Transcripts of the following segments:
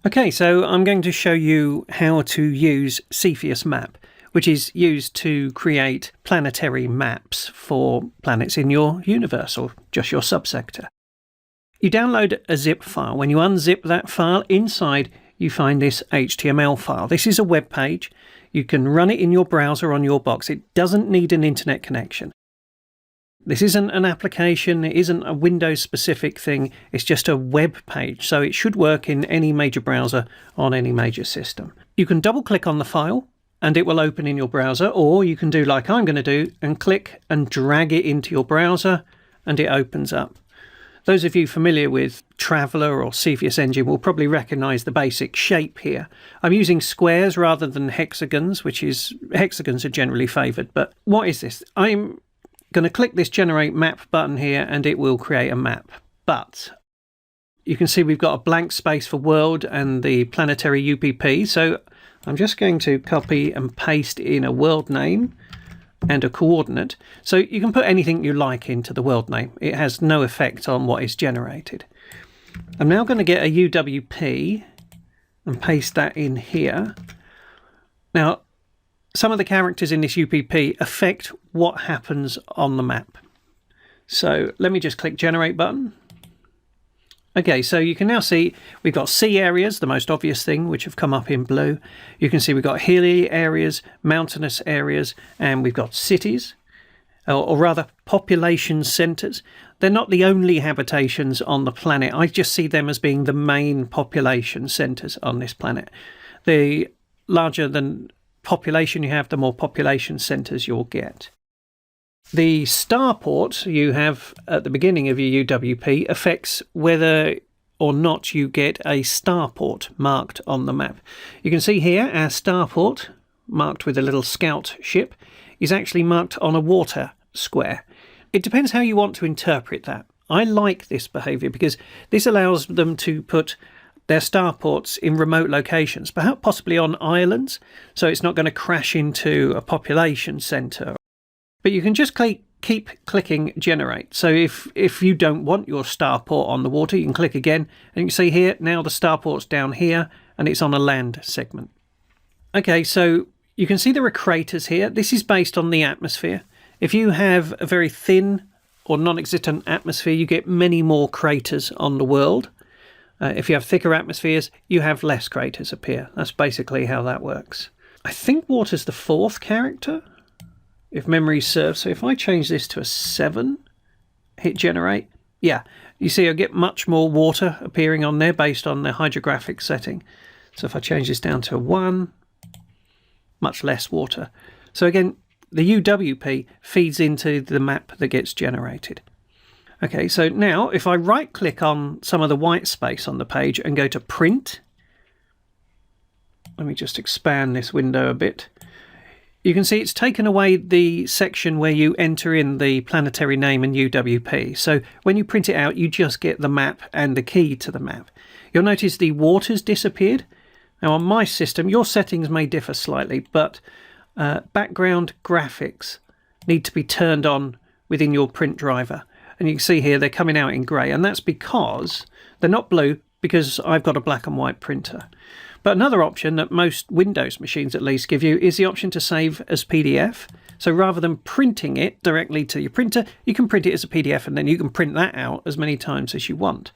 Okay, so I'm going to show you how to use Cepheus Map, which is used to create planetary maps for planets in your universe or just your subsector. You download a zip file. When you unzip that file, inside you find this HTML file. This is a web page. You can run it in your browser on your box. It doesn't need an internet connection. This isn't an application, it isn't a Windows-specific thing, it's just a web page, so it should work in any major browser on any major system. You can double-click on the file, and it will open in your browser, or you can do like I'm going to do, and click and drag it into your browser, and it opens up. Those of you familiar with Traveller or Cepheus Engine will probably recognise the basic shape here. I'm using squares rather than hexagons, hexagons are generally favoured, but what is this? I'm going to click this generate map button here and it will create a map, but you can see we've got a blank space for world and the planetary UPP, so I'm just going to copy and paste in a world name and a coordinate, so you can put anything you like into the world name. It has no effect on what is generated. I'm now going to get a UWP and paste that in here. Now some of the characters in this UPP affect what happens on the map. So let me just click generate button. Okay, so you can now see we've got sea areas, the most obvious thing, which have come up in blue. You can see we've got hilly areas, mountainous areas, and we've got cities, or rather population centres. They're not the only habitations on the planet. I just see them as being the main population centres on this planet. The larger than population you have, the more population centres you'll get. The starport you have at the beginning of your UWP affects whether or not you get a starport marked on the map. You can see here our starport, marked with a little scout ship, is actually marked on a water square. It depends how you want to interpret that. I like this behaviour because this allows them to put their starports in remote locations, perhaps possibly on islands, so it's not going to crash into a population centre. But you can just keep clicking generate. So if you don't want your starport on the water, you can click again, and you can see here now the starport's down here and it's on a land segment. Okay, so you can see there are craters here. This is based on the atmosphere. If you have a very thin or non-existent atmosphere, you get many more craters on the world. If you have thicker atmospheres, you have less craters appear. That's basically how that works. I think water's the fourth character, if memory serves. So if I change this to a 7, hit generate, yeah, you see I get much more water appearing on there based on the hydrographic setting. So if I change this down to a 1, much less water. So again, the UWP feeds into the map that gets generated. Okay, so now if I right click on some of the white space on the page and go to print, let me just expand this window a bit. You can see it's taken away the section where you enter in the planetary name and UWP. So when you print it out, you just get the map and the key to the map. You'll notice the water's disappeared. Now on my system, your settings may differ slightly, but background graphics need to be turned on within your print driver. And you can see here they're coming out in grey, and that's because they're not blue, because I've got a black and white printer. But another option that most Windows machines at least give you is the option to save as PDF. So rather than printing it directly to your printer, you can print it as a PDF and then you can print that out as many times as you want.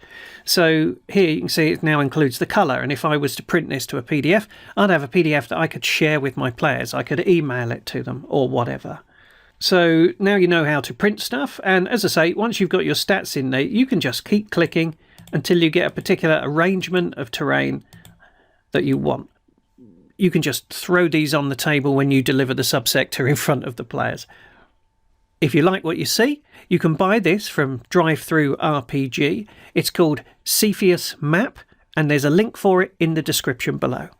So here you can see it now includes the colour, and if I was to print this to a PDF, I'd have a PDF that I could share with my players. I could email it to them or whatever. So now you know how to print stuff, and as I say, once you've got your stats in there, you can just keep clicking until you get a particular arrangement of terrain that you want. You can just throw these on the table when you deliver the subsector in front of the players. If you like what you see, you can buy this from Drive-Thru RPG. It's called Cepheus Map, and there's a link for it in the description below.